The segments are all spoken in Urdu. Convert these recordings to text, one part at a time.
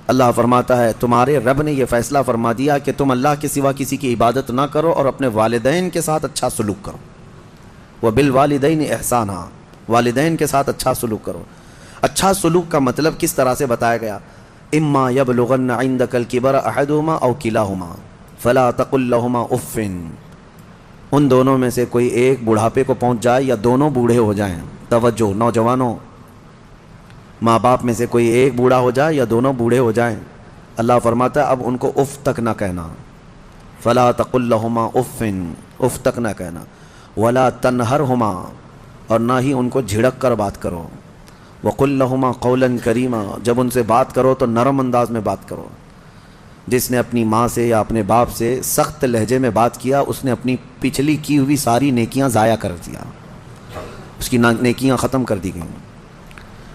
اللہ فرماتا ہے تمہارے رب نے یہ فیصلہ فرما دیا کہ تم اللہ کے سوا کسی کی عبادت نہ کرو اور اپنے والدین کے ساتھ اچھا سلوک کرو. وبالوالدین احسانا، والدین کے ساتھ اچھا سلوک کرو. اچھا سلوک کا مطلب کس طرح سے بتایا گیا؟ اما یبلغن عندک الکبر احدہما او کلاہما فلا تقل لہما اف، ان دونوں میں سے کوئی ایک بڑھاپے کو پہنچ جائے یا دونوں بوڑھے ہو جائیں. توجہ نوجوانوں، ماں باپ میں سے کوئی ایک بوڑھا ہو جائے یا دونوں بوڑھے ہو جائیں، اللہ فرماتا ہے اب ان کو اف تک نہ کہنا. فلا تقل لہما اف، اف تک نہ کہنا. ولا تنہرہما، اور نہ ہی ان کو جھڑک کر بات کرو. وقل لہما قولا کریما، جب ان سے بات کرو تو نرم انداز میں بات کرو. جس نے اپنی ماں سے یا اپنے باپ سے سخت لہجے میں بات کیا اس نے اپنی پچھلی کی ہوئی ساری نیکیاں ضائع کر دیا، اس کی نیکیاں ختم کر دی گئیں.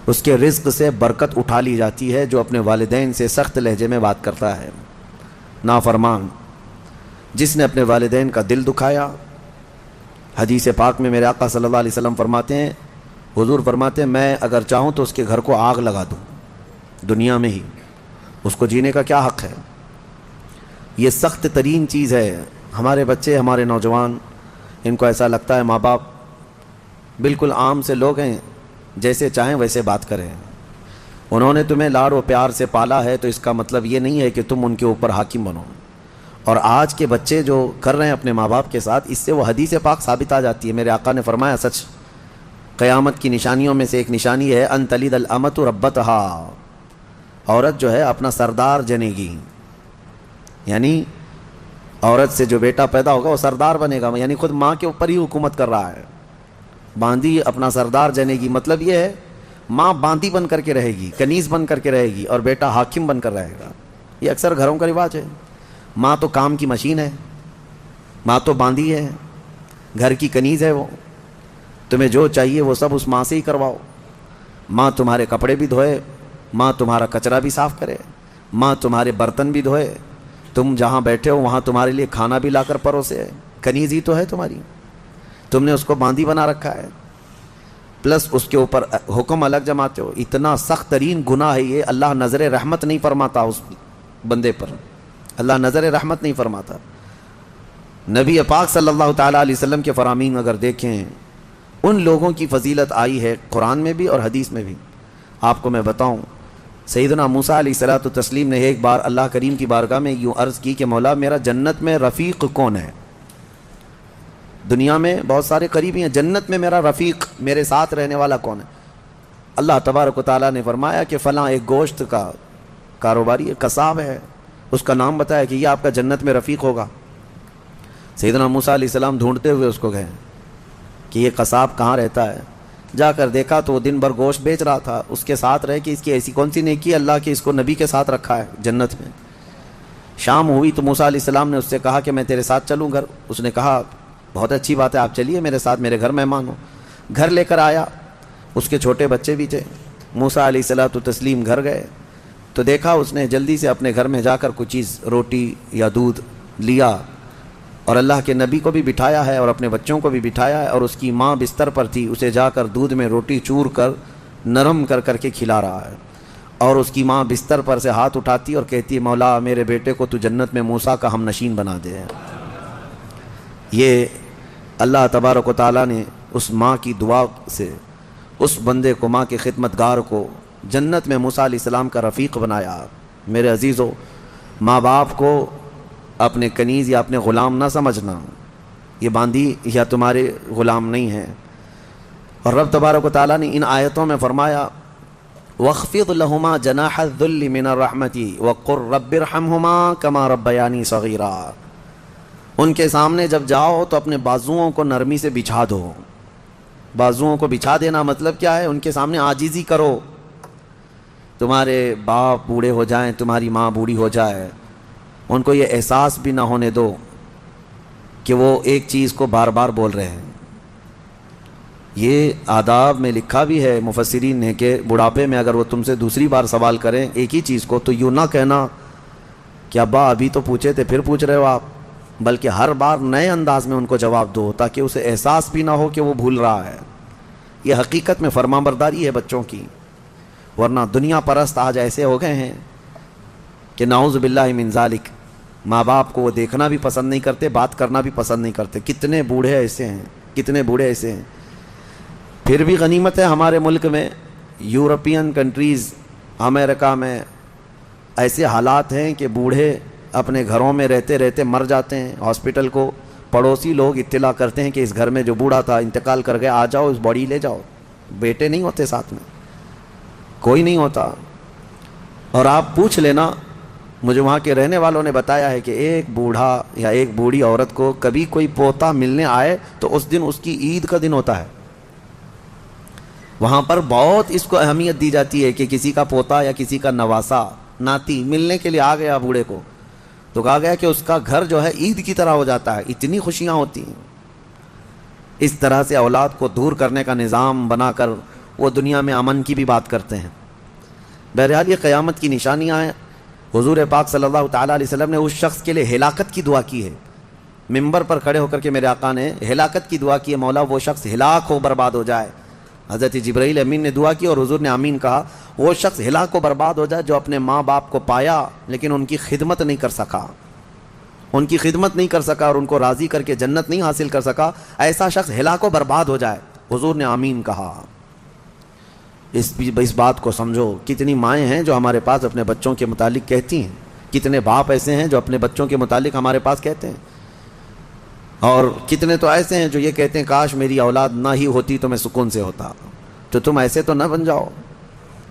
اس کے رزق سے برکت اٹھا لی جاتی ہے جو اپنے والدین سے سخت لہجے میں بات کرتا ہے. نافرمان جس نے اپنے والدین کا دل دکھایا، حدیث پاک میں میرے آقا صلی اللہ علیہ وسلم فرماتے ہیں، حضور فرماتے ہیں میں اگر چاہوں تو اس کے گھر کو آگ لگا دوں دنیا میں ہی، اس کو جینے کا کیا حق ہے؟ یہ سخت ترین چیز ہے. ہمارے بچے، ہمارے نوجوان، ان کو ایسا لگتا ہے ماں باپ بالکل عام سے لوگ ہیں، جیسے چاہیں ویسے بات کریں. انہوں نے تمہیں لاڑ و پیار سے پالا ہے تو اس کا مطلب یہ نہیں ہے کہ تم ان کے اوپر حاکم بنو. اور آج کے بچے جو کر رہے ہیں اپنے ماں باپ کے ساتھ، اس سے وہ حدیث پاک ثابت آ جاتی ہے. میرے آقا نے فرمایا سچ، قیامت کی نشانیوں میں سے ایک نشانی ہے ان تلد الامۃ ربتہا، عورت جو ہے اپنا سردار جنے گی. یعنی عورت سے جو بیٹا پیدا ہوگا وہ سردار بنے گا، یعنی خود ماں کے اوپر ہی حکومت کر رہا ہے. باندی اپنا سردار جنے گی، مطلب یہ ہے ماں باندی بن کر کے رہے گی، کنیز بن کر کے رہے گی، اور بیٹا حاکم بن کر رہے گا. یہ اکثر گھروں کا رواج ہے. ماں تو کام کی مشین ہے، ماں تو باندی ہے، گھر کی کنیز ہے. وہ تمہیں جو چاہیے وہ سب اس ماں سے ہی کرواؤ. ماں تمہارے کپڑے بھی دھوئے، ماں تمہارا کچرا بھی صاف کرے، ماں تمہارے برتن بھی دھوئے، تم جہاں بیٹھے ہو وہاں تمہارے لیے کھانا بھی لا کر پروسے. کنیز ہی تو ہے تمہاری، تم نے اس کو باندی بنا رکھا ہے، پلس اس کے اوپر حکم الگ جماتے ہو. اتنا سخت ترین گناہ ہے یہ. اللہ نظر رحمت نہیں فرماتا اس بندے پر، اللہ نظر رحمت نہیں فرماتا. نبی پاک صلی اللہ تعالیٰ علیہ وسلم کے فرامین اگر دیکھیں، ان لوگوں کی فضیلت آئی ہے قرآن میں بھی اور حدیث میں بھی. آپ کو میں بتاؤں، سیدنا موسیٰ علیہ الصلوۃ والتسلیم نے ایک بار اللہ کریم کی بارگاہ میں یوں عرض کی کہ مولا میرا جنت میں رفیق کون ہے؟ دنیا میں بہت سارے قریبی ہیں، جنت میں میرا رفیق، میرے ساتھ رہنے والا کون ہے؟ اللہ تبارک و تعالیٰ نے فرمایا کہ فلاں ایک گوشت کا کاروباری ہے، قصاب ہے، اس کا نام بتایا کہ یہ آپ کا جنت میں رفیق ہوگا. سیدنا موسیٰ علیہ السلام ڈھونڈتے ہوئے اس کو گئے کہ یہ قصاب کہاں رہتا ہے. جا کر دیکھا تو وہ دن بھر گوشت بیچ رہا تھا. اس کے ساتھ رہے کہ اس کی ایسی کون سی نیکی اللہ کہ اس کو نبی کے ساتھ رکھا ہے جنت میں. شام ہوئی تو موسیٰ علیہ السلام نے اس سے کہا کہ میں تیرے ساتھ چلوں گھر. اس نے کہا بہت اچھی بات ہے، آپ چلیے میرے ساتھ، میرے گھر مہمان ہو. گھر لے کر آیا، اس کے چھوٹے بچے بھی تھے. موسیٰ علیہ الصلوۃ والتسلیم گھر گئے تو دیکھا اس نے جلدی سے اپنے گھر میں جا کر کچھ چیز روٹی یا دودھ لیا، اور اللہ کے نبی کو بھی بٹھایا ہے اور اپنے بچوں کو بھی بٹھایا ہے، اور اس کی ماں بستر پر تھی، اسے جا کر دودھ میں روٹی چور کر نرم کر کر کے کھلا رہا ہے. اور اس کی ماں بستر پر سے ہاتھ اٹھاتی اور کہتی ہے مولا میرے بیٹے کو تو جنت میں موسیٰ کا ہم نشین بنا دے. یہ اللہ تبارک و تعالیٰ نے اس ماں کی دعا سے اس بندے کو، ماں کے خدمتگار کو جنت میں موسیٰ علیہ السلام کا رفیق بنایا. میرے عزیزو، ماں باپ کو اپنے کنیز یا اپنے غلام نہ سمجھنا. یہ باندی یا تمہارے غلام نہیں ہیں. اور رب تبارک و تعالیٰ نے ان آیتوں میں فرمایا وَاخْفِضْ لَهُمَا جَنَاحَ الذُّلِّ مِنَ الرَّحْمَةِ وَقُلْ رَبِّ ارْحَمْهُمَا كَمَا رَبَّيَانِي صَغِيرًا. ان کے سامنے جب جاؤ تو اپنے بازوؤں کو نرمی سے بچھا دو. بازوؤں کو بچھا دینا مطلب کیا ہے؟ ان کے سامنے عاجزی کرو. تمہارے باپ بوڑھے ہو جائیں، تمہاری ماں بوڑھی ہو جائے، ان کو یہ احساس بھی نہ ہونے دو کہ وہ ایک چیز کو بار بار بول رہے ہیں. یہ آداب میں لکھا بھی ہے مفسرین نے کہ بڑھاپے میں اگر وہ تم سے دوسری بار سوال کریں ایک ہی چیز کو تو یوں نہ کہنا کہ ابا ابھی تو پوچھے تھے پھر پوچھ رہے ہو آپ، بلکہ ہر بار نئے انداز میں ان کو جواب دو تاکہ اسے احساس بھی نہ ہو کہ وہ بھول رہا ہے. یہ حقیقت میں فرمانبرداری ہے بچوں کی. ورنہ دنیا پرست آج ایسے ہو گئے ہیں کہ نعوذ باللہ من ذالک، ماں باپ کو وہ دیکھنا بھی پسند نہیں کرتے، بات کرنا بھی پسند نہیں کرتے. کتنے بوڑھے ایسے ہیں، کتنے بوڑھے ایسے ہیں. پھر بھی غنیمت ہے ہمارے ملک میں، یورپین کنٹریز، امریکہ میں ایسے حالات ہیں کہ بوڑھے اپنے گھروں میں رہتے رہتے مر جاتے ہیں. ہاسپٹل کو پڑوسی لوگ اطلاع کرتے ہیں کہ اس گھر میں جو بوڑھا تھا انتقال کر گیا، آ جاؤ اس باڈی لے جاؤ. بیٹے نہیں ہوتے ساتھ میں، کوئی نہیں ہوتا. اور آپ پوچھ لینا، مجھے وہاں کے رہنے والوں نے بتایا ہے کہ ایک بوڑھا یا ایک بوڑھی عورت کو کبھی کوئی پوتا ملنے آئے تو اس دن اس کی عید کا دن ہوتا ہے. وہاں پر بہت اس کو اہمیت دی جاتی ہے کہ کسی کا پوتا یا کسی کا نواسا ناتی ملنے کے لیے آ گیا بوڑھے کو، تو کہا گیا کہ اس کا گھر جو ہے عید کی طرح ہو جاتا ہے. اتنی خوشیاں ہوتی ہیں. اس طرح سے اولاد کو دور کرنے کا نظام بنا کر وہ دنیا میں امن کی بھی بات کرتے ہیں. بہرحال یہ قیامت کی نشانیاں ہیں. حضور پاک صلی اللہ تعالیٰ علیہ وسلم نے اس شخص کے لیے ہلاکت کی دعا کی ہے. ممبر پر کھڑے ہو کر کے میرے آقا نے ہلاکت کی دعا کی ہے، مولا وہ شخص ہلاک ہو، برباد ہو جائے. حضرت جبرائیل امین نے دعا کی اور حضور نے آمین کہا. وہ شخص ہلاک و برباد ہو جائے جو اپنے ماں باپ کو پایا لیکن ان کی خدمت نہیں کر سکا، ان کی خدمت نہیں کر سکا اور ان کو راضی کر کے جنت نہیں حاصل کر سکا. ایسا شخص ہلاک و برباد ہو جائے. حضور نے آمین کہا. اس بات کو سمجھو. کتنی مائیں ہیں جو ہمارے پاس اپنے بچوں کے متعلق کہتی ہیں، کتنے باپ ایسے ہیں جو اپنے بچوں کے متعلق ہمارے پاس کہتے ہیں، اور کتنے تو ایسے ہیں جو یہ کہتے ہیں کاش میری اولاد نہ ہی ہوتی تو میں سکون سے ہوتا. تو تم ایسے تو نہ بن جاؤ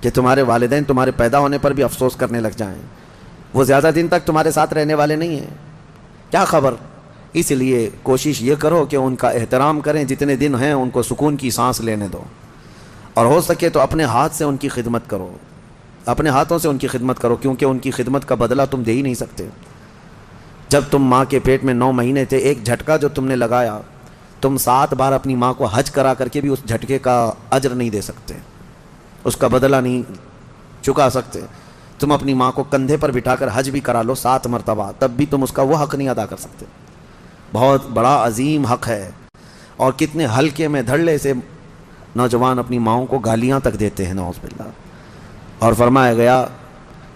کہ تمہارے والدین تمہارے پیدا ہونے پر بھی افسوس کرنے لگ جائیں. وہ زیادہ دن تک تمہارے ساتھ رہنے والے نہیں ہیں، کیا خبر. اس لیے کوشش یہ کرو کہ ان کا احترام کریں، جتنے دن ہیں ان کو سکون کی سانس لینے دو، اور ہو سکے تو اپنے ہاتھ سے ان کی خدمت کرو، اپنے ہاتھوں سے ان کی خدمت کرو، کیونکہ ان کی خدمت کا بدلہ تم دے ہی نہیں سکتے. جب تم ماں کے پیٹ میں 9 مہینے تھے، ایک جھٹکا جو تم نے لگایا، تم 7 بار اپنی ماں کو حج کرا کر کے بھی اس جھٹکے کا اجر نہیں دے سکتے، اس کا بدلہ نہیں چکا سکتے. تم اپنی ماں کو کندھے پر بٹھا کر حج بھی کرا لو 7 مرتبہ، تب بھی تم اس کا وہ حق نہیں ادا کر سکتے. بہت بڑا عظیم حق ہے. اور کتنے ہلکے میں دھڑلے سے نوجوان اپنی ماؤں کو گالیاں تک دیتے ہیں، نعوذ باللہ. اور فرمایا گیا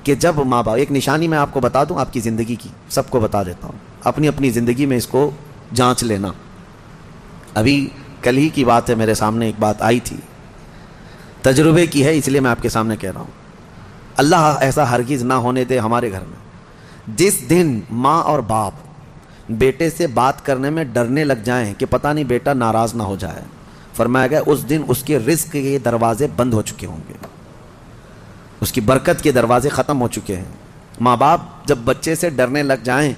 کہ جب ماں باپ، ایک نشانی میں آپ کو بتا دوں آپ کی زندگی کی، سب کو بتا دیتا ہوں، اپنی اپنی زندگی میں اس کو جانچ لینا. ابھی کل ہی کی بات ہے، میرے سامنے ایک بات آئی تھی، تجربے کی ہے اس لیے میں آپ کے سامنے کہہ رہا ہوں. اللہ ایسا ہرگز نہ ہونے دے ہمارے گھر میں جس دن ماں اور باپ بیٹے سے بات کرنے میں ڈرنے لگ جائیں کہ پتہ نہیں بیٹا ناراض نہ ہو جائے. فرمایا گیا اس دن اس کے رزق کے دروازے بند ہو چکے ہوں گے، اس کی برکت کے دروازے ختم ہو چکے ہیں. ماں باپ جب بچے سے ڈرنے لگ جائیں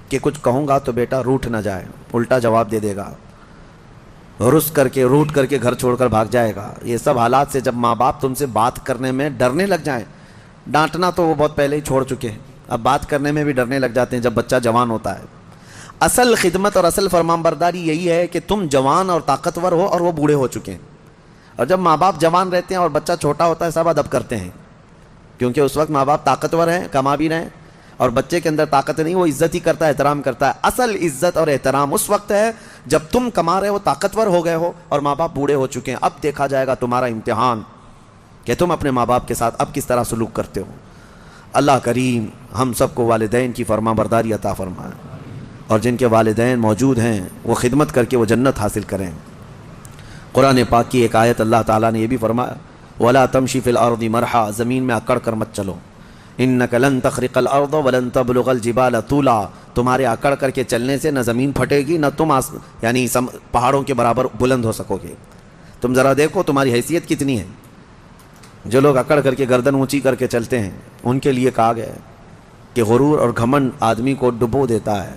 کہ کچھ کہوں گا تو بیٹا روٹھ نہ جائے، الٹا جواب دے دے گا، رس کر کے روٹ کر کے گھر چھوڑ کر بھاگ جائے گا. یہ سب حالات سے جب ماں باپ تم سے بات کرنے میں ڈرنے لگ جائیں، ڈانٹنا تو وہ بہت پہلے ہی چھوڑ چکے ہیں، اب بات کرنے میں بھی ڈرنے لگ جاتے ہیں جب بچہ جوان ہوتا ہے. اصل خدمت اور اصل فرمانبرداری یہی ہے کہ تم جوان اور طاقتور ہو اور وہ بوڑھے ہو چکے ہیں. اور جب ماں باپ جوان رہتے ہیں اور بچہ چھوٹا ہوتا ہے سب ادب کرتے ہیں، کیونکہ اس وقت ماں باپ طاقتور ہیں، کما بھی رہے ہیں، اور بچے کے اندر طاقت نہیں، وہ عزت ہی کرتا ہے، احترام کرتا ہے. اصل عزت اور احترام اس وقت ہے جب تم کما رہے ہو، طاقتور ہو گئے ہو اور ماں باپ بوڑھے ہو چکے ہیں. اب دیکھا جائے گا تمہارا امتحان کہ تم اپنے ماں باپ کے ساتھ اب کس طرح سلوک کرتے ہو. اللہ کریم ہم سب کو والدین کی فرما برداری عطا فرمائے، اور جن کے والدین موجود ہیں وہ خدمت کر کے وہ جنت حاصل کریں. قرآن پاک کی ایک آیت اللہ تعالیٰ نے یہ بھی فرمایا، وَلَا تَمْشِ فِي الْأَرْضِ مَرْحًا، زمین میں اکڑ کر مت چلو، إِنَّكَ لَن تَخْرِقَ الْأَرْضَ وَلَن تَبْلُغَ الْجِبَالَ طُولًا، تمہارے اکڑ کر کے چلنے سے نہ زمین پھٹے گی نہ تم یعنی پہاڑوں کے برابر بلند ہو سکو گے. تم ذرا دیکھو تمہاری حیثیت کتنی ہے. جو لوگ اکڑ کر کے گردن اونچی کر کے چلتے ہیں ان کے لیے کہا گیا ہے کہ غرور اور گھمنڈ آدمی کو ڈبو دیتا ہے،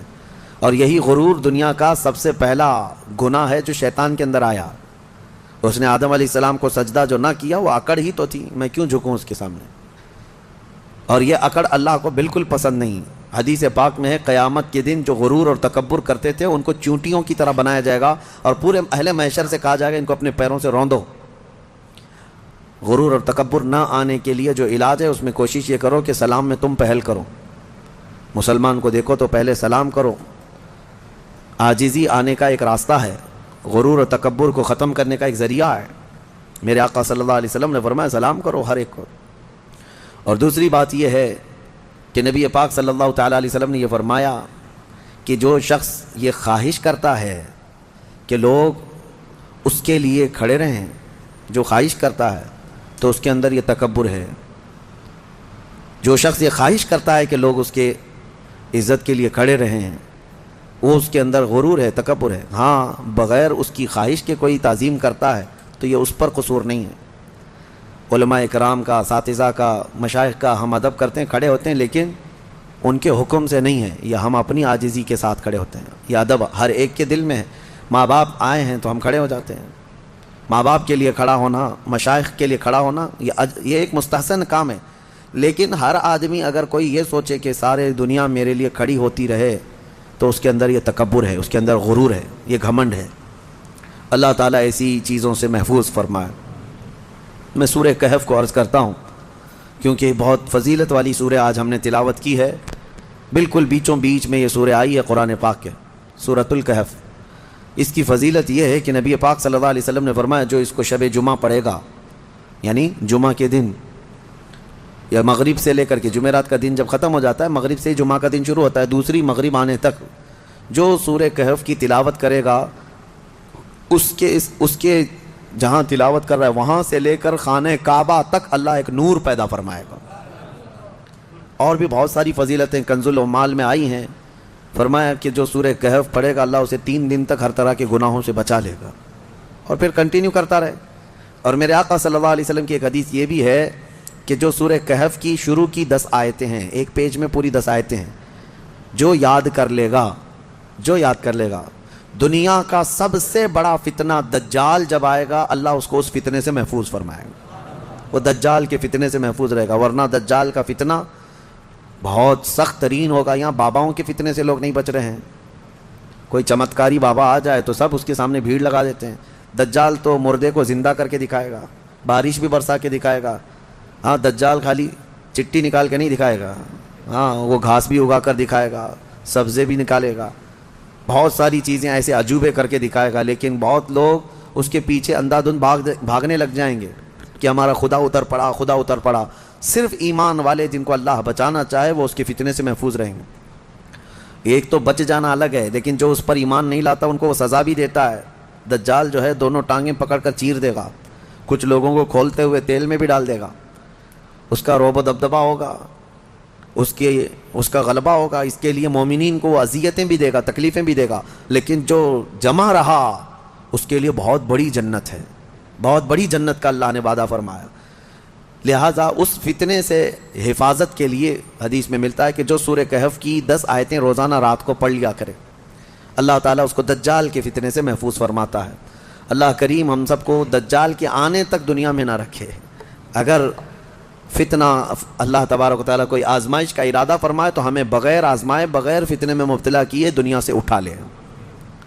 اور یہی غرور دنیا کا سب سے پہلا گناہ ہے جو شیطان کے اندر آیا. اس نے آدم علیہ السلام کو سجدہ جو نہ کیا وہ اکڑ ہی تو تھی، میں کیوں جھکوں اس کے سامنے. اور یہ اکڑ اللہ کو بالکل پسند نہیں. حدیث پاک میں ہے قیامت کے دن جو غرور اور تکبر کرتے تھے ان کو چونٹیوں کی طرح بنایا جائے گا، اور پورے اہل محشر سے کہا جائے گا ان کو اپنے پیروں سے روندو. غرور اور تکبر نہ آنے کے لیے جو علاج ہے اس میں کوشش یہ کرو کہ سلام میں تم پہل کرو. مسلمان کو دیکھو تو پہلے سلام کرو. عاجزی آنے کا ایک راستہ ہے، غرور اور تکبر کو ختم کرنے کا ایک ذریعہ ہے. میرے آقا صلی اللہ علیہ وسلم نے فرمایا سلام کرو ہر ایک کو. اور دوسری بات یہ ہے کہ نبی پاک صلی اللہ تعالیٰ علیہ وسلم نے یہ فرمایا کہ جو شخص یہ خواہش کرتا ہے کہ لوگ اس کے لیے کھڑے رہیں، جو خواہش کرتا ہے تو اس کے اندر یہ تکبر ہے۔ جو شخص یہ خواہش کرتا ہے کہ لوگ اس کے عزت کے لیے کھڑے رہیں، وہ اس کے اندر غرور ہے، تکبر ہے۔ ہاں، بغیر اس کی خواہش کے کوئی تعظیم کرتا ہے تو یہ اس پر قصور نہیں ہے۔ علماء کرام کا، اساتذہ کا، مشائخ کا ہم ادب کرتے ہیں، کھڑے ہوتے ہیں، لیکن ان کے حکم سے نہیں ہے، یا ہم اپنی عاجزی کے ساتھ کھڑے ہوتے ہیں۔ یہ ادب ہر ایک کے دل میں ہے۔ ماں باپ آئے ہیں تو ہم کھڑے ہو جاتے ہیں۔ ماں باپ کے لیے کھڑا ہونا، مشائخ کے لیے کھڑا ہونا، یہ ایک مستحسن کام ہے۔ لیکن ہر آدمی اگر کوئی یہ سوچے کہ سارے دنیا میرے لیے کھڑی ہوتی رہے تو اس کے اندر یہ تکبر ہے، اس کے اندر غرور ہے، یہ گھمنڈ ہے۔ اللہ تعالیٰ ایسی چیزوں سے محفوظ فرمائے۔ میں سورہ کہف کو عرض کرتا ہوں کیونکہ بہت فضیلت والی سورہ آج ہم نے تلاوت کی ہے۔ بالکل بیچوں بیچ میں یہ سورہ آئی ہے قرآن پاک کے، سورۃ الکہف۔ اس کی فضیلت یہ ہے کہ نبی پاک صلی اللہ علیہ وسلم نے فرمایا جو اس کو شب جمعہ پڑھے گا، یعنی جمعہ کے دن یا مغرب سے لے کر کے جمعرات کا دن جب ختم ہو جاتا ہے، مغرب سے ہی جمعہ کا دن شروع ہوتا ہے، دوسری مغرب آنے تک جو سورہ کہف کی تلاوت کرے گا، اس کے جہاں تلاوت کر رہا ہے وہاں سے لے کر خانہ کعبہ تک اللہ ایک نور پیدا فرمائے گا۔ اور بھی بہت ساری فضیلتیں کنز العمال میں آئی ہیں۔ فرمایا کہ جو سورہ کہف پڑھے گا اللہ اسے 3 دن تک ہر طرح کے گناہوں سے بچا لے گا، اور پھر کنٹینیو کرتا رہے۔ اور میرے آقا صلی اللہ علیہ وسلم کی ایک حدیث یہ بھی ہے کہ جو سورہ کہف کی شروع کی 10 آیتیں ہیں، ایک پیج میں پوری 10 آیتیں ہیں، جو یاد کر لے گا دنیا کا سب سے بڑا فتنہ دجال جب آئے گا اللہ اس کو اس فتنے سے محفوظ فرمائے گا۔ وہ دجال کے فتنے سے محفوظ رہے گا، ورنہ دجال کا فتنہ بہت سخت ترین ہوگا۔ یہاں باباؤں کے فتنے سے لوگ نہیں بچ رہے ہیں۔ کوئی چمتکاری بابا آ جائے تو سب اس کے سامنے بھیڑ لگا دیتے ہیں۔ دجال تو مردے کو زندہ کر کے دکھائے گا، بارش بھی برسا کے دکھائے گا۔ ہاں، دجال خالی چٹی نکال کے نہیں دکھائے گا، ہاں وہ گھاس بھی اگا کر دکھائے گا، سبزے بھی نکالے گا، بہت ساری چیزیں ایسے عجوبے کر کے دکھائے گا۔ لیکن بہت لوگ اس کے پیچھے اندھا دھند بھاگنے لگ جائیں گے کہ ہمارا خدا اتر پڑا۔ صرف ایمان والے جن کو اللہ بچانا چاہے وہ اس کے فتنے سے محفوظ رہیں گے۔ ایک تو بچ جانا الگ ہے، لیکن جو اس پر ایمان نہیں لاتا ان کو وہ سزا بھی دیتا ہے۔ دجال جو ہے دونوں ٹانگیں پکڑ کر چیر دے گا، کچھ لوگوں کو کھولتے ہوئے تیل میں بھی ڈال دے گا۔ اس کا رعب و دبدبہ ہوگا، اس کا غلبہ ہوگا۔ اس کے لیے مومنین کو وہ اذیتیں بھی دے گا، تکلیفیں بھی دے گا، لیکن جو جمع رہا اس کے لیے بہت بڑی جنت ہے، بہت بڑی جنت کا اللہ نے وعدہ فرمایا۔ لہٰذا اس فتنے سے حفاظت کے لیے حدیث میں ملتا ہے کہ جو سورہ کہف کی 10 آیتیں روزانہ رات کو پڑھ لیا کرے، اللہ تعالیٰ اس کو دجال کے فتنے سے محفوظ فرماتا ہے۔ اللہ کریم ہم سب کو دجال کے آنے تک دنیا میں نہ رکھے۔ اگر فتنہ اللہ تبارک و تعالیٰ کوئی آزمائش کا ارادہ فرمائے تو ہمیں بغیر آزمائے، بغیر فتنے میں مبتلا کیے دنیا سے اٹھا لے،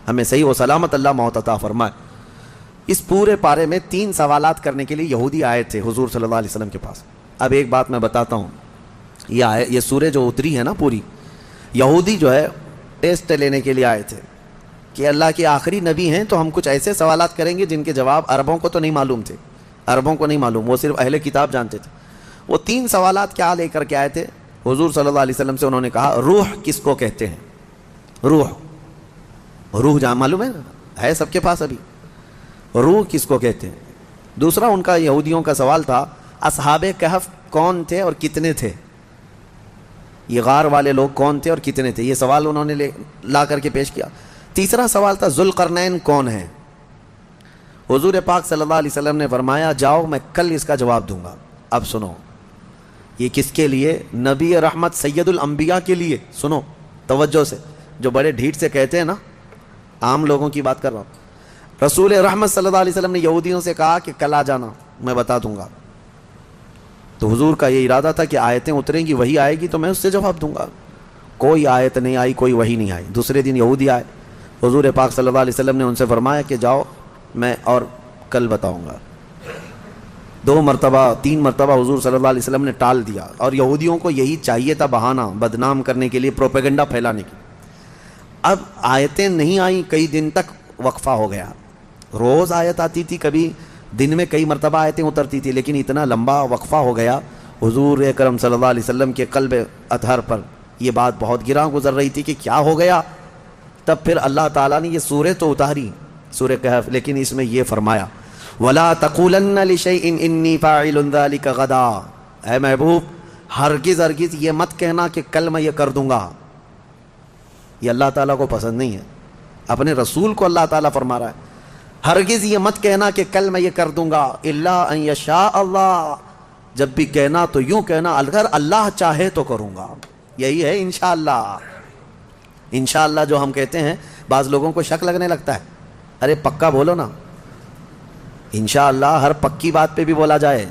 ہمیں صحیح و سلامت اللہ موت عطا فرمائے۔ اس پورے پارے میں 3 سوالات کرنے کے لیے یہودی آئے تھے حضور صلی اللہ علیہ وسلم کے پاس۔ اب ایک بات میں بتاتا ہوں، یہ سورہ جو اتری ہے نا پوری، یہودی جو ہے ٹیسٹ لینے کے لیے آئے تھے کہ اللہ کے آخری نبی ہیں تو ہم کچھ ایسے سوالات کریں گے جن کے جواب عربوں کو تو نہیں معلوم تھے، عربوں کو نہیں معلوم، وہ صرف اہل کتاب جانتے تھے۔ وہ 3 سوالات کیا لے کر کے آئے تھے حضور صلی اللہ علیہ وسلم سے؟ انہوں نے کہا روح کس کو کہتے ہیں؟ روح جہاں معلوم ہے نا، ہے سب کے پاس ابھی، روح کس کو کہتے ہیں؟ دوسرا ان کا یہودیوں کا سوال تھا اصحاب کہف کون تھے اور کتنے تھے؟ یہ غار والے لوگ کون تھے اور کتنے تھے؟ یہ سوال انہوں نے لا کر کے پیش کیا۔ تیسرا سوال تھا ذوالقرنین کون ہیں؟ حضور پاک صلی اللہ علیہ وسلم نے فرمایا جاؤ میں کل اس کا جواب دوں گا۔ اب سنو، یہ کس کے لیے؟ نبی رحمت سید الانبیاء کے لیے۔ سنو توجہ سے، جو بڑے ڈھیٹ سے کہتے ہیں نا، عام لوگوں کی بات کر رہا ہوں۔ رسول رحمت صلی اللہ علیہ وسلم نے یہودیوں سے کہا کہ کل آ جانا، میں بتا دوں گا۔ تو حضور کا یہ ارادہ تھا کہ آیتیں اتریں گی، وہی آئے گی تو میں اس سے جواب دوں گا۔ کوئی آیت نہیں آئی، کوئی وحی نہیں آئی۔ دوسرے دن یہودی آئے، حضور پاک صلی اللہ علیہ وسلم نے ان سے فرمایا کہ جاؤ میں اور کل بتاؤں گا۔ 2 مرتبہ 3 مرتبہ حضور صلی اللہ علیہ وسلم نے ٹال دیا، اور یہودیوں کو یہی چاہیے تھا، بہانہ بدنام کرنے کے لیے، پروپیگنڈا پھیلانے کی۔ اب آیتیں نہیں آئیں، کئی دن تک وقفہ ہو گیا۔ روز آیت آتی تھی، کبھی دن میں کئی مرتبہ آیتیں اترتی تھی، لیکن اتنا لمبا وقفہ ہو گیا۔ حضور اکرم صلی اللہ علیہ وسلم کے قلب اطہر پر یہ بات بہت گراں گزر رہی تھی کہ کیا ہو گیا. تب پھر اللہ تعالیٰ نے یہ سورہ تو اتاری، سورہ کہف، لیکن اس میں یہ فرمایا وَلَا تَقُولَنَّ لِشَيْءٍ إِنِّي فَاعِلٌ ذَلِكَ غَدًا، اے محبوب ہرگز ہرگز یہ مت کہنا کہ کل میں یہ کر دوں گا. یہ اللہ تعالیٰ کو پسند نہیں ہے. اپنے رسول کو اللہ تعالیٰ فرما رہا ہے ہرگز یہ مت کہنا کہ کل میں یہ کر دوں گا، الا ان یشاء اللہ، جب بھی کہنا تو یوں کہنا اگر اللہ چاہے تو کروں گا. یہی ہے انشاءاللہ. انشاءاللہ جو ہم کہتے ہیں بعض لوگوں کو شک لگنے لگتا ہے، ارے پکا بولو نا. انشاءاللہ ہر پکی بات پہ بھی بولا جائے.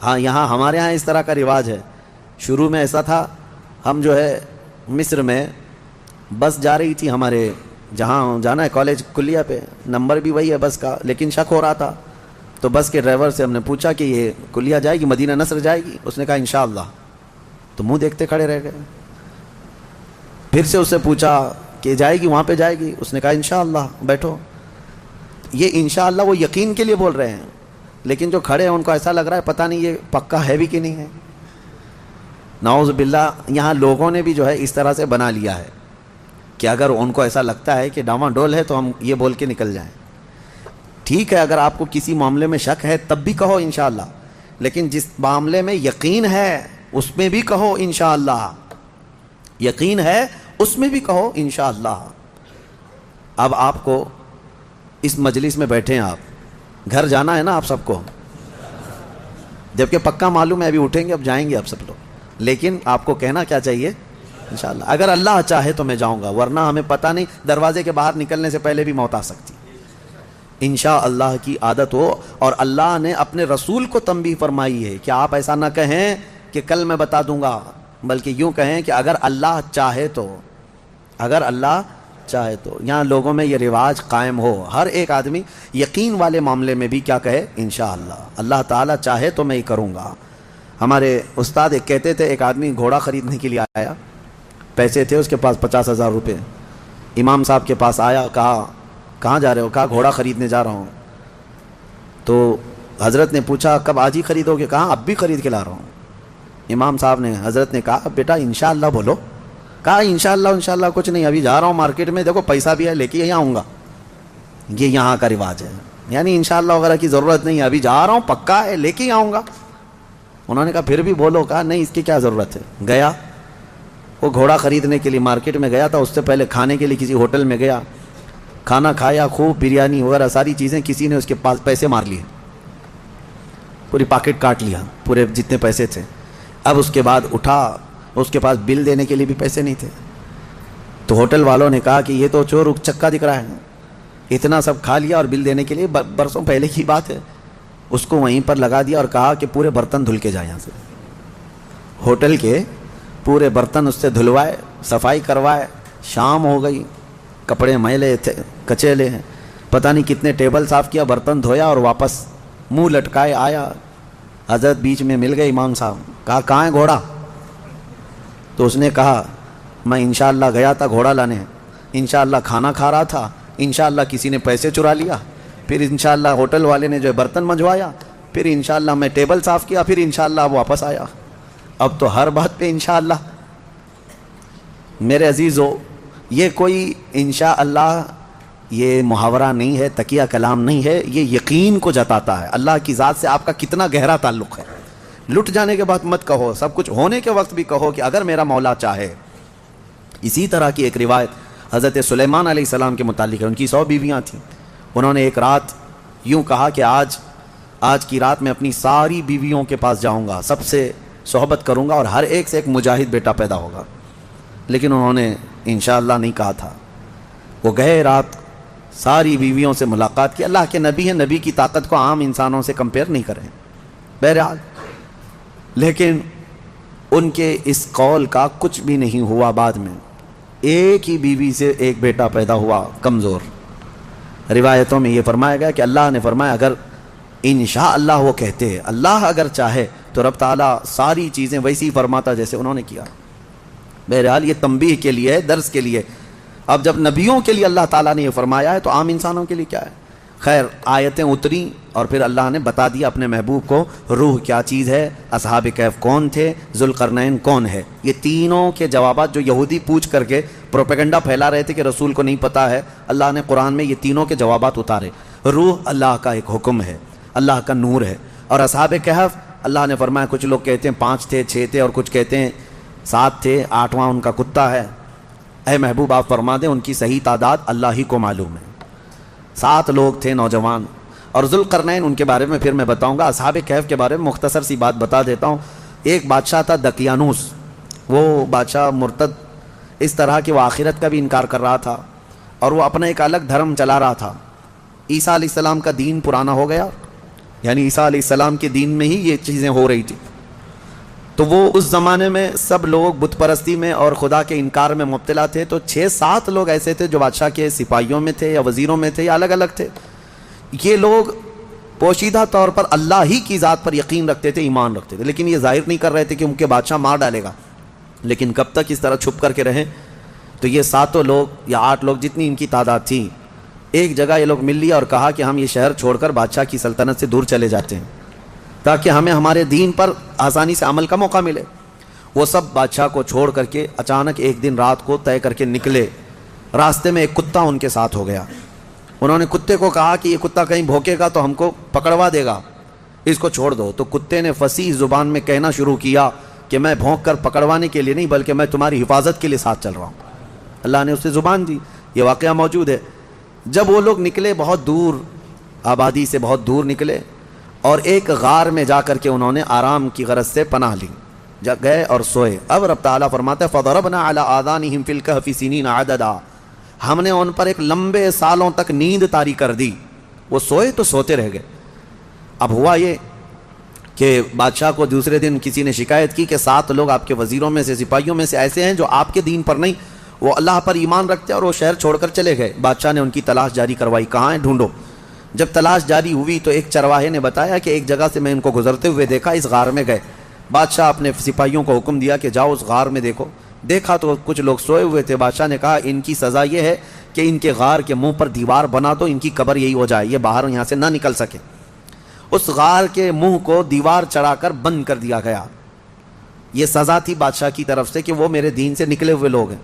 ہاں یہاں ہمارے ہاں اس طرح کا رواج ہے. شروع میں ایسا تھا، ہم جو ہے مصر میں بس جا رہی تھی ہمارے جہاں جانا ہے کالج کلیہ پہ، نمبر بھی وہی ہے بس کا، لیکن شک ہو رہا تھا. تو بس کے ڈرائیور سے ہم نے پوچھا کہ یہ کلیہ جائے گی، مدینہ نصر جائے گی؟ اس نے کہا انشاءاللہ. تو منہ دیکھتے کھڑے رہ گئے. پھر سے اس سے پوچھا کہ جائے گی وہاں پہ جائے گی؟ اس نے کہا انشاءاللہ بیٹھو. یہ انشاءاللہ وہ یقین کے لیے بول رہے ہیں، لیکن جو کھڑے ہیں ان کو ایسا لگ رہا ہے پتہ نہیں یہ پکا ہے بھی کہ نہیں ہے. نعوذ باللہ یہاں لوگوں نے بھی جو ہے اس طرح سے بنا لیا ہے کہ اگر ان کو ایسا لگتا ہے کہ ڈاواں ڈول ہے تو ہم یہ بول کے نکل جائیں. ٹھیک ہے، اگر آپ کو کسی معاملے میں شک ہے تب بھی کہو انشاءاللہ، لیکن جس معاملے میں یقین ہے اس میں بھی کہو انشاءاللہ. یقین ہے اس میں بھی کہو انشاءاللہ. اب آپ کو اس مجلس میں بیٹھے ہیں، آپ گھر جانا ہے نا آپ سب کو، جبکہ پکا معلوم ہے ابھی اٹھیں گے اب جائیں گے آپ سب لوگ، لیکن آپ کو کہنا کیا چاہیے؟ انشاءاللہ. اگر اللہ چاہے تو میں جاؤں گا، ورنہ ہمیں پتہ نہیں دروازے کے باہر نکلنے سے پہلے بھی موت آ سکتی. انشاءاللہ کی عادت ہو. اور اللہ نے اپنے رسول کو تنبیہ فرمائی ہے کہ آپ ایسا نہ کہیں کہ کل میں بتا دوں گا، بلکہ یوں کہیں کہ اگر اللہ چاہے تو، اگر اللہ چاہے تو. یہاں لوگوں میں یہ رواج قائم ہو، ہر ایک آدمی یقین والے معاملے میں بھی کیا کہے؟ انشاءاللہ. اللہ تعالیٰ چاہے تو میں یہ کروں گا. ہمارے استاد ایک کہتے تھے، ایک آدمی گھوڑا خریدنے کے لیے آیا، پیسے تھے اس کے پاس 50,000 روپے. امام صاحب کے پاس آیا، کہا کہاں جا رہے ہو؟ کہا گھوڑا خریدنے جا رہا ہوں. تو حضرت نے پوچھا کب؟ آج ہی خریدو گے؟ کہا اب بھی خرید کے لا رہا ہوں. امام صاحب نے، حضرت نے کہا بیٹا انشاءاللہ بولو. کہا انشاءاللہ کچھ نہیں، ابھی جا رہا ہوں مارکیٹ میں، دیکھو پیسہ بھی ہے، لے کے یہاں آؤں گا. یہ یہاں کا رواج ہے، یعنی انشاءاللہ وغیرہ کی ضرورت نہیں ہے، ابھی جا رہا ہوں پکا ہے، لے کے آؤں گا. انہوں نے کہا پھر بھی بولو. کہا نہیں اس کی کیا ضرورت ہے. گیا وہ گھوڑا خریدنے کے لیے مارکیٹ میں گیا تھا، اس سے پہلے کھانے کے لیے کسی ہوٹل میں گیا، کھانا کھایا، خوب بریانی وغیرہ ساری چیزیں. کسی نے اس کے پاس پیسے مار لیے، پوری پاکٹ کاٹ لیا، پورے جتنے پیسے تھے. اب اس کے بعد اٹھا، اس کے پاس بل دینے کے لیے بھی پیسے نہیں تھے. تو ہوٹل والوں نے کہا کہ یہ تو چور اچکا دکھ رہا ہے، اتنا سب کھا لیا اور بل دینے کے لیے برسوں پہلے کی بات ہے. اس کو وہیں پر لگا دیا اور کہا کہ پورے برتن دھل کے جائے یہاں سے. ہوٹل کے پورے برتن اس سے دھلوائے، صفائی کروائے. شام ہو گئی، کپڑے میلے تھے، کچیلے ہیں، پتہ نہیں کتنے ٹیبل صاف کیا، برتن دھویا اور واپس منہ لٹکائے آیا. حضرت بیچ میں مل گئے امام صاحب. کہا کہاں ہے گھوڑا؟ تو اس نے کہا میں انشاءاللہ گیا تھا گھوڑا لانے، انشاءاللہ کھانا کھا رہا تھا، انشاءاللہ کسی نے پیسے چرا لیا، پھر انشاءاللہ ہوٹل والے نے جو ہے برتن منجوایا، پھر انشاءاللہ میں ٹیبل صاف کیا، پھر انشاءاللہ واپس آیا. اب تو ہر بات پہ انشاءاللہ. میرے عزیزو، یہ کوئی انشاءاللہ یہ محاورہ نہیں ہے، تکیہ کلام نہیں ہے، یہ یقین کو جتاتا ہے. اللہ کی ذات سے آپ کا کتنا گہرا تعلق ہے. لٹ جانے کے بعد مت کہو، سب کچھ ہونے کے وقت بھی کہو کہ اگر میرا مولا چاہے. اسی طرح کی ایک روایت حضرت سلیمان علیہ السلام کے متعلق ہے. ان کی 100 بیویاں تھیں. انہوں نے ایک رات یوں کہا کہ آج کی رات میں اپنی ساری بیویوں کے پاس جاؤں گا، سب سے صحبت کروں گا اور ہر ایک سے ایک مجاہد بیٹا پیدا ہوگا. لیکن انہوں نے انشاءاللہ نہیں کہا تھا. وہ گئے، رات ساری بیویوں سے ملاقات کی. اللہ کے نبی ہیں، نبی کی طاقت کو عام انسانوں سے کمپیئر نہیں کریں بہرحال. لیکن ان کے اس قول کا کچھ بھی نہیں ہوا. بعد میں ایک ہی بیوی سے ایک بیٹا پیدا ہوا، کمزور. روایتوں میں یہ فرمایا گیا کہ اللہ نے فرمایا اگر انشاءاللہ وہ کہتے ہیں، اللہ اگر چاہے تو رب تعالیٰ ساری چیزیں ویسی فرماتا جیسے انہوں نے کیا. بہرحال یہ تنبیہ کے لیے ہے، درس کے لیے. اب جب نبیوں کے لیے اللہ تعالیٰ نے یہ فرمایا ہے تو عام انسانوں کے لیے کیا ہے؟ خیر آیتیں اتری اور پھر اللہ نے بتا دیا اپنے محبوب کو روح کیا چیز ہے، اصحاب کہف کون تھے، ذوالقرنین کون ہے۔ یہ تینوں کے جوابات جو یہودی پوچھ کر کے پروپیگنڈا پھیلا رہے تھے کہ رسول کو نہیں پتہ ہے، اللہ نے قرآن میں یہ تینوں کے جوابات اتارے۔ روح اللہ کا ایک حکم ہے، اللہ کا نور ہے، اور اصحاب کہف اللہ نے فرمایا کچھ لوگ کہتے ہیں 5 تھے 6 تھے اور کچھ کہتے ہیں 7 تھے، 8واں ان کا کتا ہے۔ اے محبوب آپ فرما دیں ان کی صحیح تعداد اللہ ہی کو معلوم ہے، 7 لوگ تھے نوجوان۔ اور ذوالقرنین ان کے بارے میں پھر میں بتاؤں گا۔ اصحاب کہف کے بارے میں مختصر سی بات بتا دیتا ہوں۔ ایک بادشاہ تھا دقیانوس، وہ بادشاہ مرتد اس طرح کہ وہ آخرت کا بھی انکار کر رہا تھا اور وہ اپنا ایک الگ دھرم چلا رہا تھا۔ عیسیٰ علیہ السلام کا دین پرانا ہو گیا، یعنی عیسیٰ علیہ السلام کے دین میں ہی یہ چیزیں ہو رہی تھی، تو وہ اس زمانے میں سب لوگ بت پرستی میں اور خدا کے انکار میں مبتلا تھے۔ تو 6-7 لوگ ایسے تھے جو بادشاہ کے سپاہیوں میں تھے یا وزیروں میں تھے یا الگ الگ تھے۔ یہ لوگ پوشیدہ طور پر اللہ ہی کی ذات پر یقین رکھتے تھے، ایمان رکھتے تھے، لیکن یہ ظاہر نہیں کر رہے تھے کہ ان کے بادشاہ مار ڈالے گا۔ لیکن کب تک اس طرح چھپ کر کے رہیں؟ تو یہ 7 لوگ یا 8 لوگ جتنی ان کی تعداد تھی، ایک جگہ یہ لوگ مل لیا اور کہا کہ ہم یہ شہر چھوڑ کر بادشاہ کی سلطنت سے دور چلے جاتے ہیں تاکہ ہمیں ہمارے دین پر آسانی سے عمل کا موقع ملے۔ وہ سب بادشاہ کو چھوڑ کر کے اچانک ایک دن رات کو طے کر کے نکلے۔ راستے میں ایک کتا ان کے ساتھ ہو گیا۔ انہوں نے کتے کو کہا کہ یہ کتا کہیں بھوکے گا تو ہم کو پکڑوا دے گا، اس کو چھوڑ دو۔ تو کتے نے فصیح زبان میں کہنا شروع کیا کہ میں بھونک کر پکڑوانے کے لیے نہیں بلکہ میں تمہاری حفاظت کے لیے ساتھ چل رہا ہوں۔ اللہ نے اسے زبان دی، یہ واقعہ موجود ہے۔ جب وہ لوگ نکلے بہت دور، آبادی سے بہت دور نکلے اور ایک غار میں جا کر کے انہوں نے آرام کی غرض سے پناہ لی، گئے اور سوئے۔ اب رب تعالیٰ فرماتا ہے فَضَرَبْنَا عَلَىٰ آذَانِهِمْ فِي الْكَهْفِ سِنِينَ عَدَدًا، ہم نے ان پر ایک لمبے سالوں تک نیند طاری کر دی۔ وہ سوئے تو سوتے رہ گئے۔ اب ہوا یہ کہ بادشاہ کو دوسرے دن کسی نے شکایت کی کہ 7 لوگ آپ کے وزیروں میں سے سپاہیوں میں سے ایسے ہیں جو آپ کے دین پر نہیں، وہ اللہ پر ایمان رکھتے اور وہ شہر چھوڑ کر چلے گئے۔ بادشاہ نے ان کی تلاش جاری کروائی، کہاں ہیں ڈھونڈو۔ جب تلاش جاری ہوئی تو ایک چرواہے نے بتایا کہ ایک جگہ سے میں ان کو گزرتے ہوئے دیکھا، اس غار میں گئے۔ بادشاہ اپنے سپاہیوں کو حکم دیا کہ جاؤ اس غار میں دیکھو۔ دیکھا تو کچھ لوگ سوئے ہوئے تھے۔ بادشاہ نے کہا ان کی سزا یہ ہے کہ ان کے غار کے منہ پر دیوار بنا دو، ان کی قبر یہی ہو جائے، یہ باہر یہاں سے نہ نکل سکے۔ اس غار کے منہ کو دیوار چڑھا کر بند کر دیا گیا۔ یہ سزا تھی بادشاہ کی طرف سے کہ وہ میرے دین سے نکلے ہوئے لوگ ہیں۔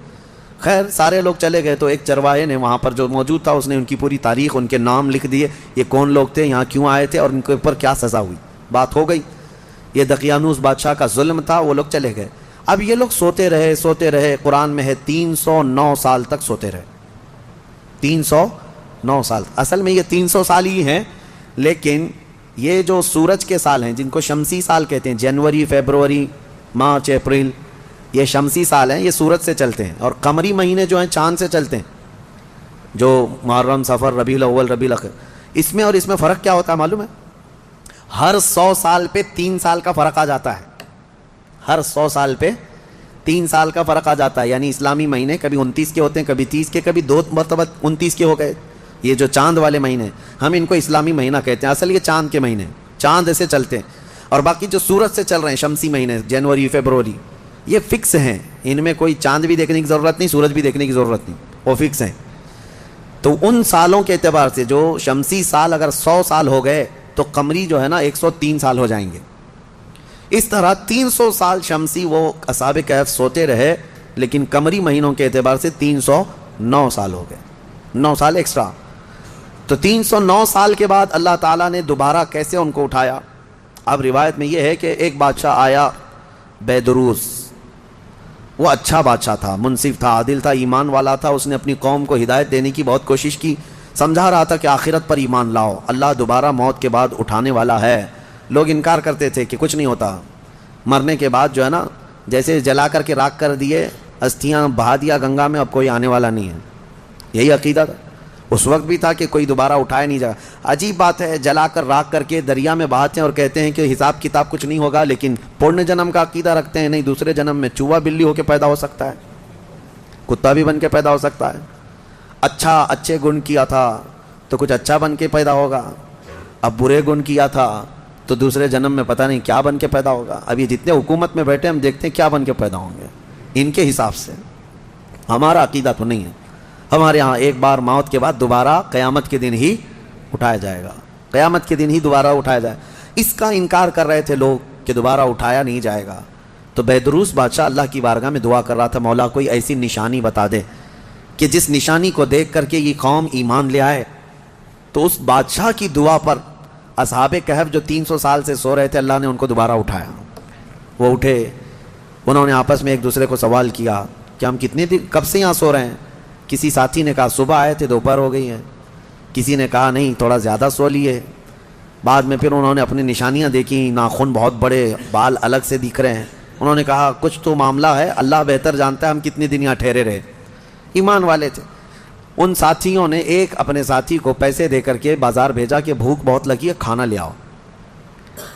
خیر سارے لوگ چلے گئے تو ایک چرواہے نے وہاں پر جو موجود تھا اس نے ان کی پوری تاریخ، ان کے نام لکھ دیے، یہ کون لوگ تھے، یہاں کیوں آئے تھے اور ان کے اوپر کیا سزا ہوئی۔ بات ہو گئی۔ یہ دقیانوس بادشاہ کا ظلم تھا، وہ لوگ چلے گئے۔ اب یہ لوگ سوتے رہے، قرآن میں ہے 309 سال تک سوتے رہے۔ 309 سال، اصل میں یہ 300 سال ہی ہیں، لیکن یہ جو سورج کے سال ہیں جن کو شمسی سال کہتے ہیں، جنوری، فیبروری، مارچ، اپریل، یہ شمسی سال ہیں، یہ سورج سے چلتے ہیں۔ اور قمری مہینے جو ہیں چاند سے چلتے ہیں، جو محرم، صفر، ربیع الاول، ربیع الاخر۔ اس میں اور اس میں فرق کیا ہوتا ہے معلوم ہے؟ ہر 100 سال پہ 3 سال کا فرق آ جاتا ہے۔ ہر 100 سال پہ 3 سال کا فرق آ جاتا ہے، یعنی اسلامی مہینے کبھی 29 کے ہوتے ہیں، کبھی 30 کے، کبھی 2 مرتبہ 29 کے ہو گئے۔ یہ جو چاند والے مہینے ہم ان کو اسلامی مہینہ کہتے ہیں، اصل یہ چاند کے مہینے، چاند ایسے چلتے ہیں۔ اور باقی جو سورج سے چل رہے ہیں شمسی مہینے، جنوری، فیبروری، یہ فکس ہیں، ان میں کوئی چاند بھی دیکھنے کی ضرورت نہیں، سورج بھی دیکھنے کی ضرورت نہیں، وہ فکس ہیں۔ تو ان سالوں کے اعتبار سے جو شمسی سال اگر 100 سال ہو گئے تو قمری جو ہے نا 103 سال ہو جائیں گے۔ اس طرح 300 سال شمسی وہ اصحاب کہف سوتے رہے، لیکن قمری مہینوں کے اعتبار سے 309 سال ہو گئے، 9 سال ایکسٹرا۔ تو 309 سال کے بعد اللہ تعالیٰ نے دوبارہ کیسے ان کو اٹھایا؟ اب روایت میں یہ ہے کہ ایک بادشاہ آیا بیدروس، وہ اچھا بادشاہ تھا، منصف تھا، عادل تھا، ایمان والا تھا۔ اس نے اپنی قوم کو ہدایت دینے کی بہت کوشش کی، سمجھا رہا تھا کہ آخرت پر ایمان لاؤ، اللہ دوبارہ موت کے بعد اٹھانے والا ہے۔ لوگ انکار کرتے تھے کہ کچھ نہیں ہوتا، مرنے کے بعد جو ہے نا جیسے جلا کر کے راکھ کر دیے، استھیاں بہا دیا گنگا میں، اب کوئی آنے والا نہیں ہے۔ یہی عقیدہ تھا اس وقت بھی تھا کہ کوئی دوبارہ اٹھایا نہیں جائے۔ عجیب بات ہے، جلا کر راکھ کر کے دریا میں بہاتے ہیں اور کہتے ہیں کہ حساب کتاب کچھ نہیں ہوگا، لیکن پورن جنم کا عقیدہ رکھتے ہیں، نہیں دوسرے جنم میں چوہا بلی ہو کے پیدا ہو سکتا ہے، کتا بھی بن کے پیدا ہو سکتا ہے۔ اچھے گن کیا تھا تو کچھ اچھا بن کے پیدا ہوگا، اب برے گن کیا تھا تو دوسرے جنم میں پتہ نہیں کیا بن کے پیدا ہوگا۔ اب یہ جتنے حکومت میں بیٹھے ہم دیکھتے ہیں کیا بن کے پیدا ہوں گے ان کے حساب سے۔ ہمارا عقیدہ تو نہیں ہے، ہمارے ہاں ایک بار موت کے بعد دوبارہ قیامت کے دن ہی اٹھایا جائے گا، قیامت کے دن ہی دوبارہ اٹھایا جائے گا۔ اس کا انکار کر رہے تھے لوگ کہ دوبارہ اٹھایا نہیں جائے گا، تو بیدروس بادشاہ اللہ کی بارگاہ میں دعا کر رہا تھا، مولا کوئی ایسی نشانی بتا دے کہ جس نشانی کو دیکھ کر کے یہ قوم ایمان لے آئے۔ تو اس بادشاہ کی دعا پر اصحاب کہف جو 300 سال سے سو رہے تھے، اللہ نے ان کو دوبارہ اٹھایا۔ وہ اٹھے، انہوں نے آپس میں ایک دوسرے کو سوال کیا کہ ہم کتنے دن کب سے یہاں سو رہے ہیں؟ کسی ساتھی نے کہا صبح آئے تھے دوپہر ہو گئی ہیں، کسی نے کہا نہیں تھوڑا زیادہ سو لیے۔ بعد میں پھر انہوں نے اپنی نشانیاں دیکھی، ناخن بہت بڑے، بال الگ سے دکھ رہے ہیں۔ انہوں نے کہا کچھ تو معاملہ ہے، اللہ بہتر جانتا ہے ہم کتنے دن یہاں ٹھہرے رہے۔ ایمان والے تھے۔ ان ساتھیوں نے ایک اپنے ساتھی کو پیسے دے کر کے بازار بھیجا کہ بھوک بہت لگی ہے، کھانا لے آؤ۔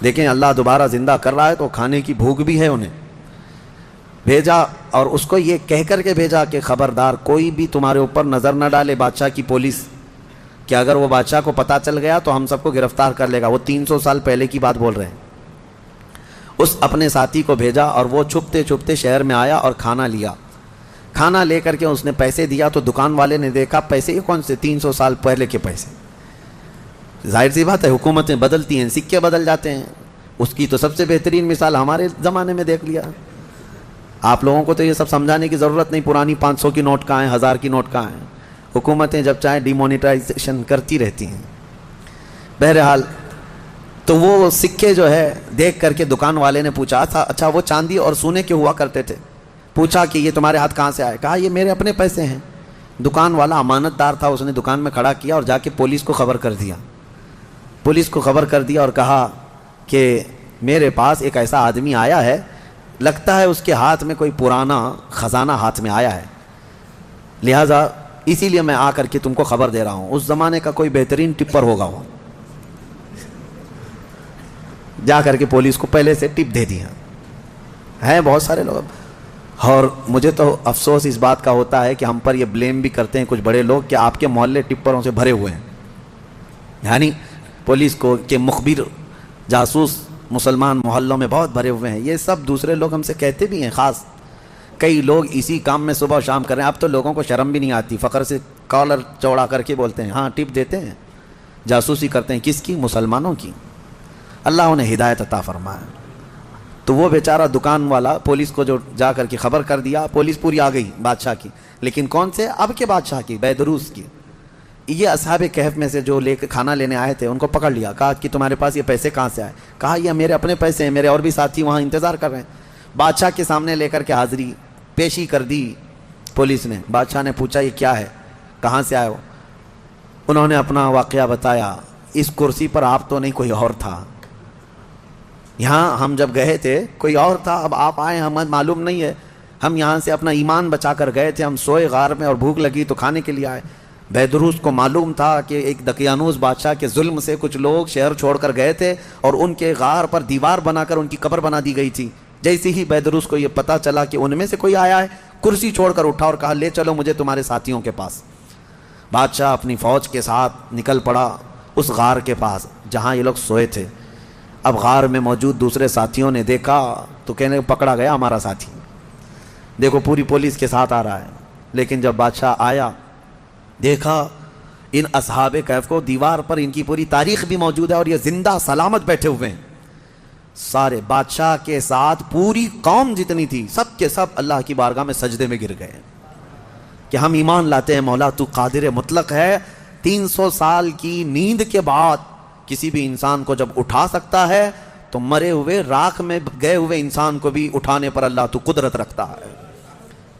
دیکھیں اللہ دوبارہ زندہ کر رہا ہے تو کھانے کی بھوک بھی ہے، انہیں بھیجا اور اس کو یہ کہہ کر کے بھیجا کہ خبردار کوئی بھی تمہارے اوپر نظر نہ ڈالے بادشاہ کی پولیس، کہ اگر وہ بادشاہ کو پتہ چل گیا تو ہم سب کو گرفتار کر لے گا۔ وہ 300 سال پہلے کی بات بول رہے ہیں۔ اس اپنے ساتھی کو بھیجا اور وہ چھپتے چھپتے شہر میں آیا اور کھانا لیا۔ کھانا لے کر کے اس نے پیسے دیا تو دکان والے نے دیکھا پیسے یہ کون سے 300 سال پہلے کے پیسے۔ ظاہر سی بات ہے حکومتیں بدلتی ہیں، سکے بدل جاتے ہیں۔ اس کی تو سب سے بہترین مثال ہمارے زمانے میں دیکھ لیا۔ آپ لوگوں کو تو یہ سب سمجھانے کی ضرورت نہیں، پرانی 500 کی نوٹ کہاں ہیں، 1000 کی نوٹ کہاں ہیں۔ حکومتیں جب چاہیں ڈی مونیٹائزیشن کرتی رہتی ہیں۔ بہرحال تو وہ سکے جو ہے دیکھ کر کے دکان والے نے پوچھا تھا اچھا وہ چاندی اور سونے کے ہوا کرتے تھے، پوچھا کہ یہ تمہارے ہاتھ کہاں سے آئے؟ کہا یہ میرے اپنے پیسے ہیں۔ دکان والا امانت دار تھا، اس نے دکان میں کھڑا کیا اور جا کے پولیس کو خبر کر دیا۔ پولیس کو خبر کر دیا اور کہا کہ میرے پاس ایک ایسا آدمی آیا ہے، لگتا ہے اس کے ہاتھ میں کوئی پرانا خزانہ ہاتھ میں آیا ہے، لہٰذا اسی لیے میں آ کر کے تم کو خبر دے رہا ہوں۔ اس زمانے کا کوئی بہترین ٹپر ہوگا وہ، جا کر کے پولیس کو پہلے سے ٹپ دے دیا ہے۔ بہت سارے لوگ، اور مجھے تو افسوس اس بات کا ہوتا ہے کہ ہم پر یہ بلیم بھی کرتے ہیں کچھ بڑے لوگ کہ آپ کے محلے ٹپروں سے بھرے ہوئے ہیں، یعنی پولیس کو کہ مخبر جاسوس مسلمان محلوں میں بہت بھرے ہوئے ہیں۔ یہ سب دوسرے لوگ ہم سے کہتے بھی ہیں، خاص کئی لوگ اسی کام میں صبح و شام کر رہے ہیں۔ اب تو لوگوں کو شرم بھی نہیں آتی، فخر سے کالر چوڑا کر کے بولتے ہیں ہاں ٹپ دیتے ہیں، جاسوسی کرتے ہیں۔ کس کی؟ مسلمانوں کی۔ اللہ انہیں ہدایت عطا فرمائے۔ تو وہ بیچارہ دکان والا پولیس کو جو جا کر کے خبر کر دیا، پولیس پوری آ گئی بادشاہ کی، لیکن کون سے؟ اب کے بادشاہ کی، بیدروس کی۔ یہ اصحاب کہف میں سے جو لے کے کھانا لینے آئے تھے ان کو پکڑ لیا، کہا کہ تمہارے پاس یہ پیسے کہاں سے آئے؟ کہا یہ میرے اپنے پیسے ہیں، میرے اور بھی ساتھی وہاں انتظار کر رہے ہیں۔ بادشاہ کے سامنے لے کر کے حاضری پیشی کر دی پولیس نے۔ بادشاہ نے پوچھا یہ کیا ہے، کہاں سے آئے ہو؟ انہوں نے اپنا واقعہ بتایا، اس کرسی پر آپ تو نہیں، کوئی اور تھا، یہاں ہم جب گئے تھے کوئی اور تھا، اب آپ آئے ہمیں معلوم نہیں ہے، ہم یہاں سے اپنا ایمان بچا کر گئے تھے، ہم سوئے غار میں اور بھوک لگی تو کھانے کے لیے آئے۔ بیدروس کو معلوم تھا کہ ایک دقیانوس بادشاہ کے ظلم سے کچھ لوگ شہر چھوڑ کر گئے تھے اور ان کے غار پر دیوار بنا کر ان کی قبر بنا دی گئی تھی۔ جیسے ہی بیدروس کو یہ پتا چلا کہ ان میں سے کوئی آیا ہے، کرسی چھوڑ کر اٹھا اور کہا لے چلو مجھے تمہارے ساتھیوں کے پاس۔ بادشاہ اپنی فوج کے ساتھ نکل پڑا اس غار کے پاس جہاں یہ لوگ سوئے تھے۔ اب غار میں موجود دوسرے ساتھیوں نے دیکھا تو کہنے پکڑا گیا ہمارا ساتھی، دیکھو پوری پولیس کے ساتھ آ رہا ہے۔ لیکن جب بادشاہ آیا دیکھا ان اصحاب کہف کو، دیوار پر ان کی پوری تاریخ بھی موجود ہے اور یہ زندہ سلامت بیٹھے ہوئے ہیں۔ سارے بادشاہ کے ساتھ پوری قوم جتنی تھی سب کے سب اللہ کی بارگاہ میں سجدے میں گر گئے کہ ہم ایمان لاتے ہیں مولا تو قادر مطلق ہے، 300 سال کی نیند کے بعد کسی بھی انسان کو جب اٹھا سکتا ہے تو مرے ہوئے راکھ میں گئے ہوئے انسان کو بھی اٹھانے پر اللہ تو قدرت رکھتا ہے۔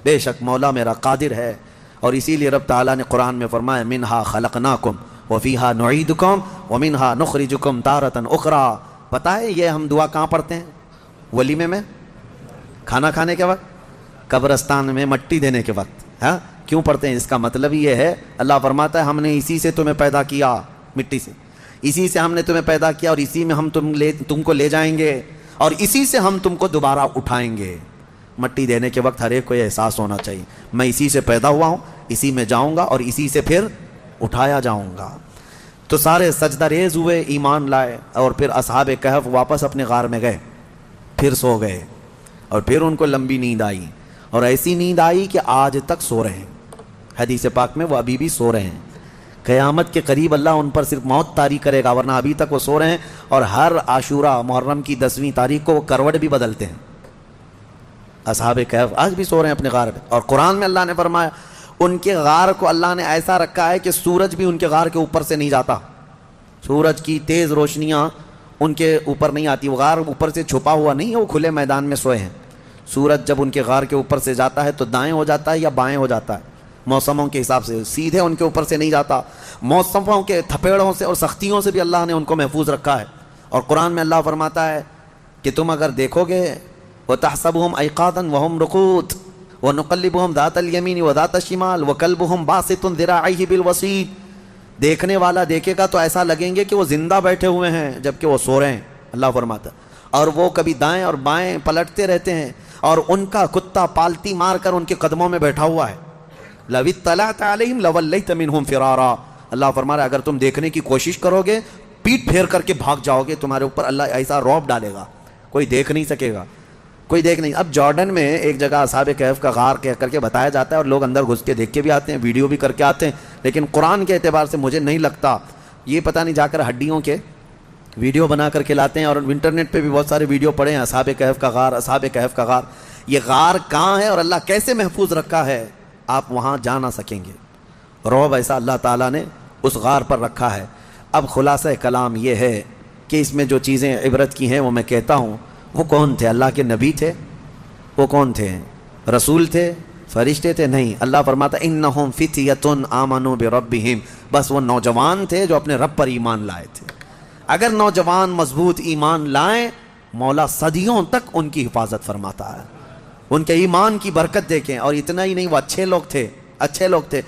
بے شک مولا میرا قادر ہے، اور اسی لیے رب تعالیٰ نے قرآن میں فرمایا منہا خلقناکم وفیہا نعیدکم ومنہا نخرجکم تارۃ اخری۔ پتہ ہے یہ ہم دعا کہاں پڑھتے ہیں؟ ولیمے میں، کھانا کھانے کے وقت، قبرستان میں مٹی دینے کے وقت۔ ہاں کیوں پڑھتے ہیں؟ اس کا مطلب یہ ہے اللہ فرماتا ہے ہم نے اسی سے تمہیں پیدا کیا، مٹی سے، اسی سے ہم نے تمہیں پیدا کیا اور اسی میں ہم تم کو لے جائیں گے اور اسی سے ہم تم کو دوبارہ اٹھائیں گے۔ مٹی دینے کے وقت ہر ایک کو یہ احساس ہونا چاہیے میں اسی سے پیدا ہوا ہوں، اسی میں جاؤں گا اور اسی سے پھر اٹھایا جاؤں گا۔ تو سارے سجدہ ریز ہوئے، ایمان لائے، اور پھر اصحاب کہف واپس اپنے غار میں گئے، پھر سو گئے، اور پھر ان کو لمبی نیند آئی، اور ایسی نیند آئی کہ آج تک سو رہے ہیں۔ حدیث پاک میں وہ ابھی بھی سو رہے ہیں۔ قیامت کے قریب اللہ ان پر صرف موت طاری کرے گا، ورنہ ابھی تک وہ سو رہے ہیں، اور ہر عاشورہ محرم کی 10ویں تاریخ کو وہ کروٹ بھی بدلتے ہیں۔ اصحاب کہف آج بھی سو رہے ہیں اپنے غار پہ، اور قرآن میں اللہ نے فرمایا ان کے غار کو اللہ نے ایسا رکھا ہے کہ سورج بھی ان کے غار کے اوپر سے نہیں جاتا، سورج کی تیز روشنیاں ان کے اوپر نہیں آتی، وہ غار اوپر سے چھپا ہوا نہیں ہے، وہ کھلے میدان میں سوئے ہیں۔ سورج جب ان کے غار کے اوپر سے جاتا ہے تو دائیں ہو جاتا ہے یا بائیں ہو جاتا ہے، موسموں کے حساب سے سیدھے ان کے اوپر سے نہیں جاتا، موسموں کے تھپیڑوں سے اور سختیوں سے بھی اللہ نے ان کو محفوظ رکھا ہے۔ اور قرآن میں اللہ فرماتا ہے کہ تم اگر دیکھو گے وَتَحْسَبُهُمْ أَيْقَاظًا وَهُمْ رُقُودٌ وَنُقَلِّبُهُمْ ذَاتَ الْيَمِينِ وَذَاتَ الشِّمَالِ وَكَلْبُهُمْ بَاسِطٌ ذِرَاعَيْهِ بِالْوَصِيدِ، دیکھنے والا دیکھے گا تو ایسا لگیں گے کہ وہ زندہ بیٹھے ہوئے ہیں جبکہ وہ سو رہے ہیں، اللہ فرماتا ہے، اور وہ کبھی دائیں اور بائیں پلٹتے رہتے ہیں، اور ان کا کتا پالتی مار کر ان کے قدموں میں بیٹھا ہوا ہے۔ لَوِ اطَّلَعْتَ عَلَيْهِمْ لَوَلَّيْتَ مِنْهُمْ فِرَارًا، اللہ فرما رہا ہے اگر تم دیکھنے کی کوشش کرو گے پیٹ پھیر کر کے بھاگ جاؤ گے، تمہارے اوپر اللہ ایسا رعب ڈالے گا، کوئی دیکھ نہیں سکے گا، کوئی دیکھ نہیں۔ اب جارڈن میں ایک جگہ اصحاب کہف کا غار کہہ کر کے بتایا جاتا ہے، اور لوگ اندر گھس کے دیکھ کے بھی آتے ہیں، ویڈیو بھی کر کے آتے ہیں، لیکن قرآن کے اعتبار سے مجھے نہیں لگتا، یہ پتہ نہیں جا کر ہڈیوں کے ویڈیو بنا کر کے لاتے ہیں، اور انٹرنیٹ پہ بھی بہت سارے ویڈیو پڑے ہیں اصحاب کہف کا غار، اصحاب کہف کا غار۔ یہ غار کہاں ہے اور اللہ کیسے محفوظ رکھا ہے، آپ وہاں جا نہ سکیں گے، رعب ایسا اللہ تعالیٰ نے اس غار پر رکھا ہے۔ اب خلاصہ کلام یہ ہے کہ اس میں جو چیزیں عبرت کی ہیں وہ میں کہتا ہوں، وہ کون تھے؟ اللہ کے نبی تھے؟ وہ کون تھے؟ رسول تھے؟ فرشتے تھے؟ نہیں، اللہ فرماتا انہم فتیۃ آمنوا بربہم، بس وہ نوجوان تھے جو اپنے رب پر ایمان لائے تھے۔ اگر نوجوان مضبوط ایمان لائیں، مولا صدیوں تک ان کی حفاظت فرماتا ہے، ان کے ایمان کی برکت دیکھیں۔ اور اتنا ہی نہیں، وہ اچھے لوگ تھے، اچھے لوگ تھے۔